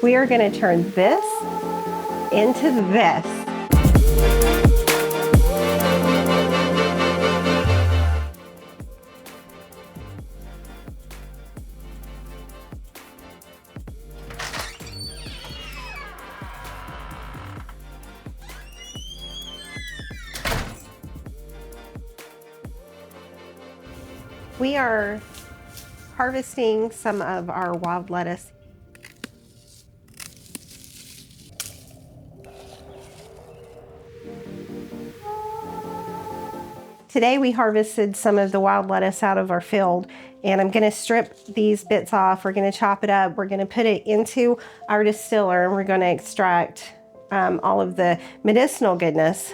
We are going to turn this into this. We are harvesting some of our wild lettuce. Today we harvested some of the wild lettuce out of our field, and I'm going to strip these bits off. We're going to chop it up. We're going to put it into our distiller, and we're going to extract all of the medicinal goodness.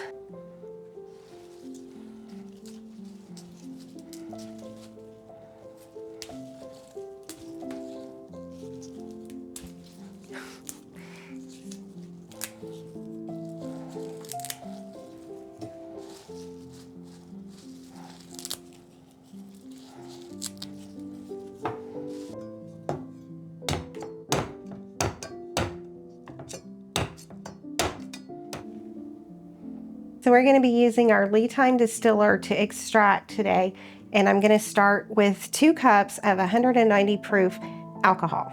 So we're going to be using our LeTime distiller to extract today, and I'm going to start with 2 cups of 190 proof alcohol.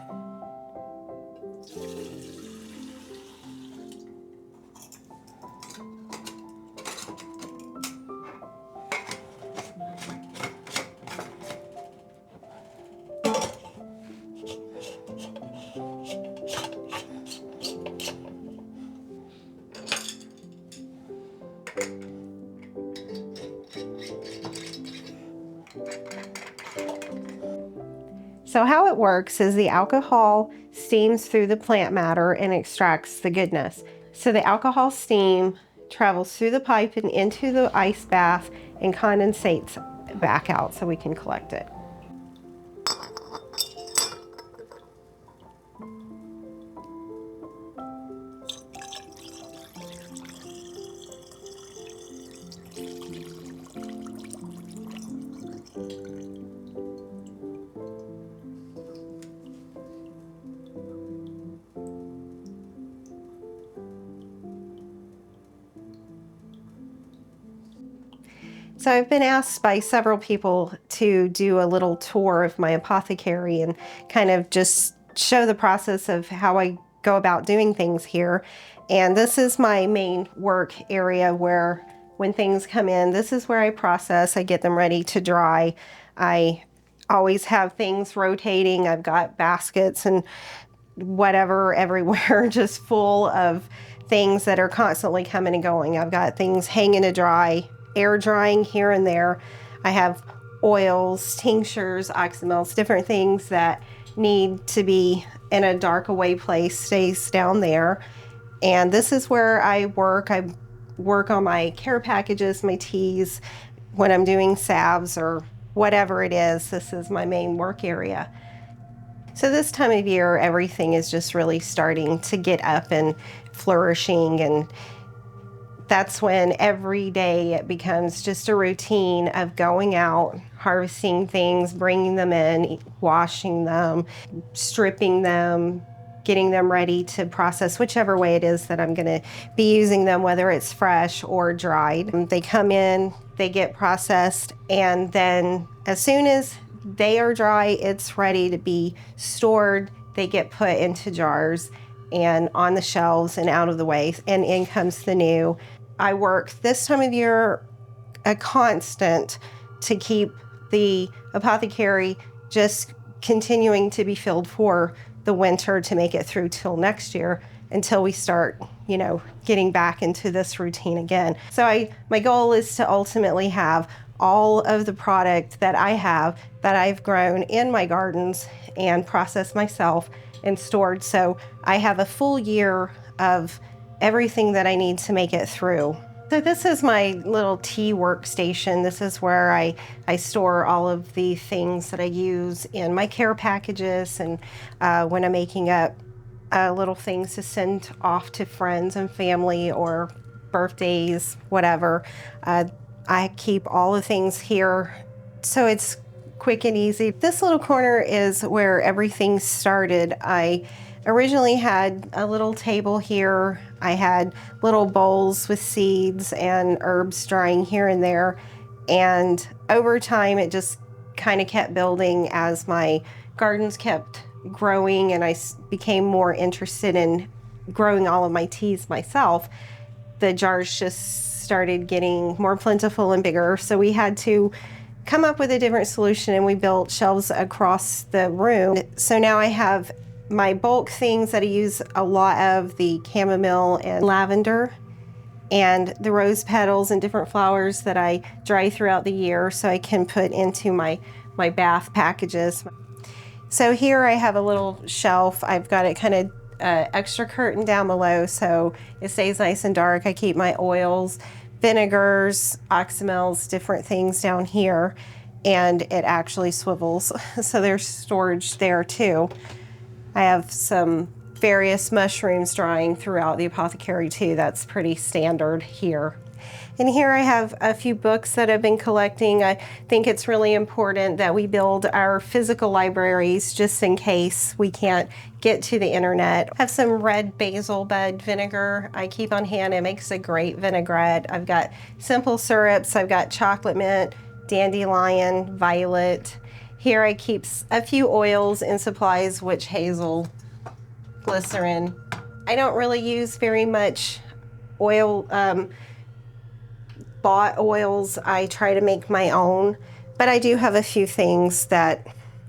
So how it works is the alcohol steams through the plant matter and extracts the goodness. So the alcohol steam travels through the pipe and into the ice bath and condensates back out so we can collect it. So I've been asked by several people to do a little tour of my apothecary and kind of just show the process of how I go about doing things here. And this is my main work area where when things come in, this is where I process, I get them ready to dry. I always have things rotating. I've got baskets and whatever everywhere just full of things that are constantly coming and going. I've got things hanging to dry, air drying here and there. I have oils, tinctures, oxymels, different things that need to be in a dark away place, stays down there. And this is where I work. I work on my care packages, my teas, when I'm doing salves or whatever it is. This is my main work area. So this time of year, everything is just really starting to get up and flourishing, and that's when every day it becomes just a routine of going out, harvesting things, bringing them in, washing them, stripping them, getting them ready to process whichever way it is that I'm going to be using them, whether it's fresh or dried. They come in, they get processed, and then as soon as they are dry, it's ready to be stored. They get put into jars and on the shelves and out of the way, and in comes the new. I work this time of year a constant to keep the apothecary just continuing to be filled for the winter to make it through till next year until we start, getting back into this routine again. So my goal is to ultimately have all of the product that I have that I've grown in my gardens and processed myself and stored. So I have a full year of everything that I need to make it through. So this is my little tea workstation. This is where I store all of the things that I use in my care packages, and when I'm making up little things to send off to friends and family or birthdays, whatever. I keep all the things here so it's quick and easy. This little corner is where everything started. I originally had a little table here. I had little bowls with seeds and herbs drying here and there. And over time, it just kind of kept building as my gardens kept growing and I became more interested in growing all of my teas myself. The jars just started getting more plentiful and bigger. So we had to come up with a different solution and we built shelves across the room. So now I have my bulk things that I use a lot of, the chamomile and lavender, and the rose petals and different flowers that I dry throughout the year so I can put into my bath packages. So here I have a little shelf. I've got it kind of extra curtain down below so it stays nice and dark. I keep my oils, vinegars, oxymels, different things down here, and it actually swivels. So there's storage there too. I have some various mushrooms drying throughout the apothecary too. That's pretty standard here. And here I have a few books that I've been collecting. I think it's really important that we build our physical libraries just in case we can't get to the internet. I have some red basil bud vinegar I keep on hand. It makes a great vinaigrette. I've got simple syrups. I've got chocolate mint, dandelion, violet. Here I keep a few oils and supplies, witch hazel, glycerin. I don't really use very much oil, bought oils. I try to make my own, but I do have a few things that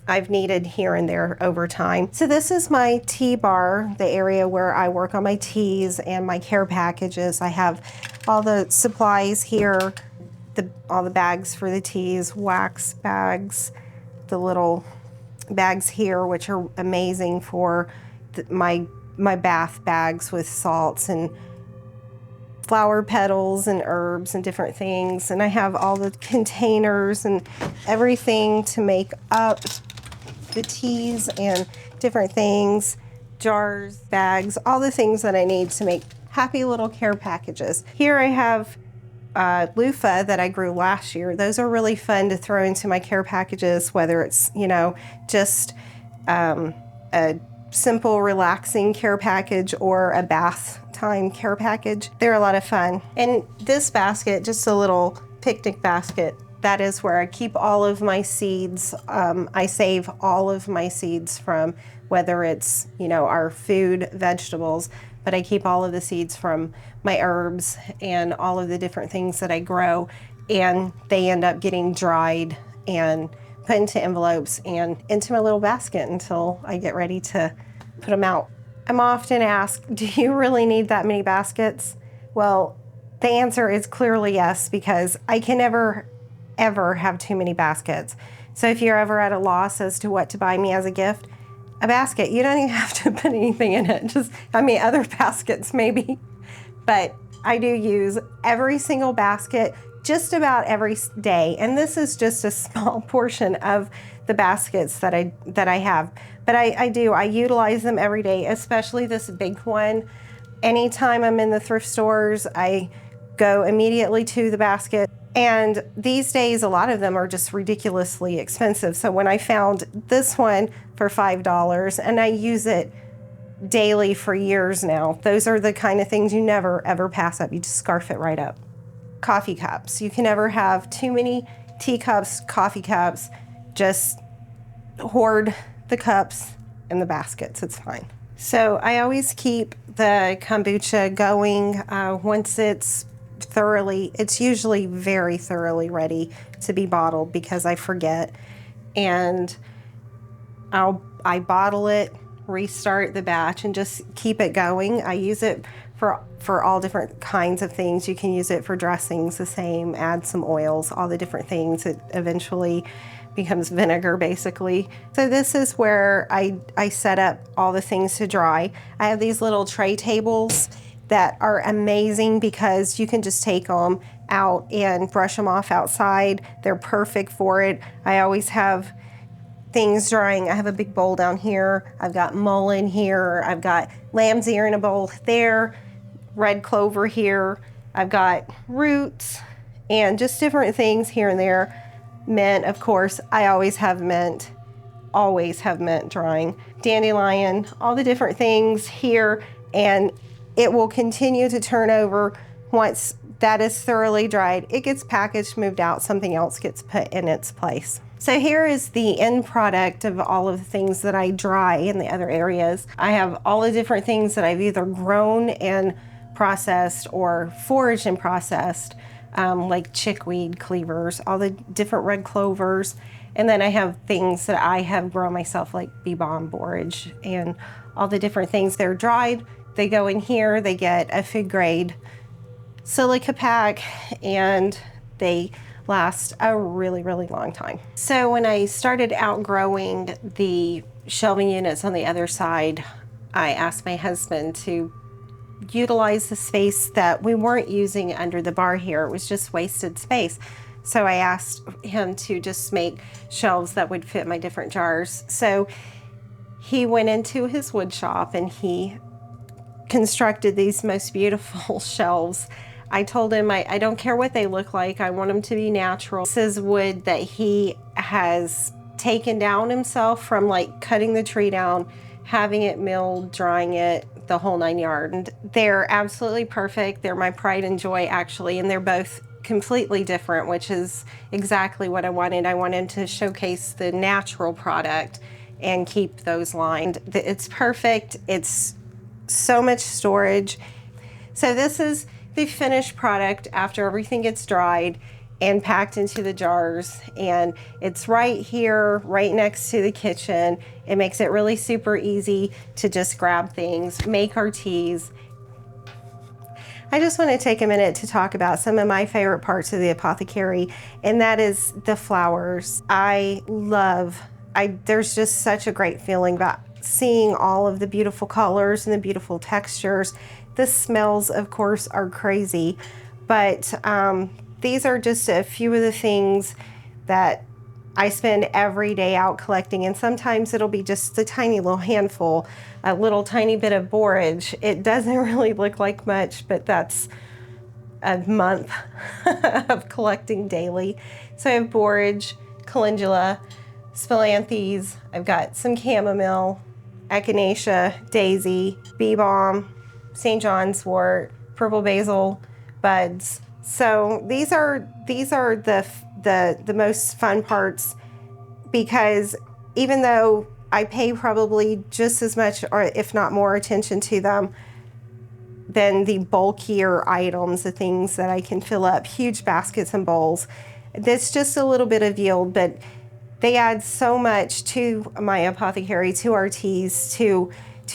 I've needed here and there over time. So this is my tea bar, the area where I work on my teas and my care packages. I have all the supplies here, all the bags for the teas, wax bags, the little bags here, which are amazing for my bath bags with salts and flower petals and herbs and different things. And I have all the containers and everything to make up the teas and different things, jars, bags, all the things that I need to make happy little care packages. Here I have loofah that I grew last year. Those are really fun to throw into my care packages, whether it's, you know, just a simple relaxing care package or a bath time care package. They're a lot of fun. And this basket, just a little picnic basket, that is where I keep all of my seeds. I save all of my seeds from, whether it's, you know, our food, vegetables, but I keep all of the seeds from my herbs and all of the different things that I grow, and they end up getting dried and put into envelopes and into my little basket until I get ready to put them out. I'm often asked, do you really need that many baskets? Well, the answer is clearly yes, because I can never, ever have too many baskets. So if you're ever at a loss as to what to buy me as a gift, a basket. You don't even have to put anything in it. Just, I mean, other baskets maybe. But I do use every single basket just about every day. And this is just a small portion of the baskets that I have. But I utilize them every day, especially this big one. Anytime I'm in the thrift stores, I go immediately to the basket. And these days, a lot of them are just ridiculously expensive. So when I found this one for $5, and I use it daily for years now, those are the kind of things you never, ever pass up. You just scarf it right up. Coffee cups. You can never have too many teacups, coffee cups. Just hoard the cups and the baskets. It's fine. So I always keep the kombucha going once it's usually very thoroughly ready to be bottled, because I forget, and I bottle it, restart the batch, and just keep it going. I use it for all different kinds of things. You can use it for dressings the same, add some oils, all the different things. It eventually becomes vinegar basically. So this is where I set up all the things to dry. I have these little tray tables that are amazing because you can just take them out and brush them off outside. They're perfect for it. I always have things drying. I have a big bowl down here. I've got mullein here. I've got lamb's ear in a bowl there, red clover here. I've got roots and just different things here and there. Mint, of course, I always have mint. always have mint drying. Dandelion, all the different things here, and it will continue to turn over. Once that is thoroughly dried, it gets packaged, moved out, something else gets put in its place. So here is the end product of all of the things that I dry in the other areas. I have all the different things that I've either grown and processed or foraged and processed, like chickweed cleavers, all the different red clovers. And then I have things that I have grown myself, like bee balm, borage, and all the different things. They're dried, they go in here, they get a food grade silica pack, and they last a really, really long time. So when I started outgrowing the shelving units on the other side, I asked my husband to utilize the space that we weren't using under the bar here. It was just wasted space. So I asked him to just make shelves that would fit my different jars. So he went into his wood shop and he constructed these most beautiful shelves. I told him I don't care what they look like, I want them to be natural. This is wood that he has taken down himself from, like cutting the tree down, having it milled, drying it, the whole 9 yards. And they're absolutely perfect. They're my pride and joy, actually, and they're both completely different, which is exactly what I wanted. I wanted to showcase the natural product and keep those lined. It's perfect. It's so much storage. So this is the finished product after everything gets dried and packed into the jars, and it's right here, right next to the kitchen. It makes it really super easy to just grab things, make our teas. I just want to take a minute to talk about some of my favorite parts of the apothecary, and that is the flowers. There's just such a great feeling about seeing all of the beautiful colors and the beautiful textures. The smells, of course, are crazy, but these are just a few of the things that I spend every day out collecting, and sometimes it'll be just a tiny little handful, a little tiny bit of borage. It doesn't really look like much, but that's a month of collecting daily. So I have borage, calendula, spilanthes, I've got some chamomile, echinacea, daisy, bee balm, St. John's wort, purple basil, buds. So these are the most fun parts, because even though I pay probably just as much, or if not more, attention to them than the bulkier items, the things that I can fill up huge baskets and bowls, that's just a little bit of yield, but they add so much to my apothecary, to our teas, to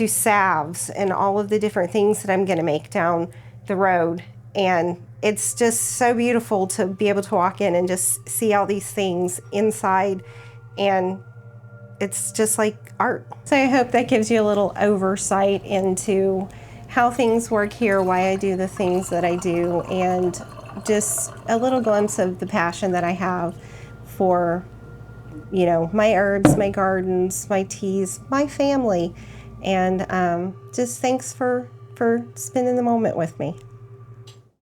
salves, and all of the different things that I'm gonna make down the road. And it's just so beautiful to be able to walk in and just see all these things inside, and it's just like art. So I hope that gives you a little oversight into how things work here, why I do the things that I do, and just a little glimpse of the passion that I have for, you know, my herbs, my gardens, my teas, my family. And just thanks for spending the moment with me.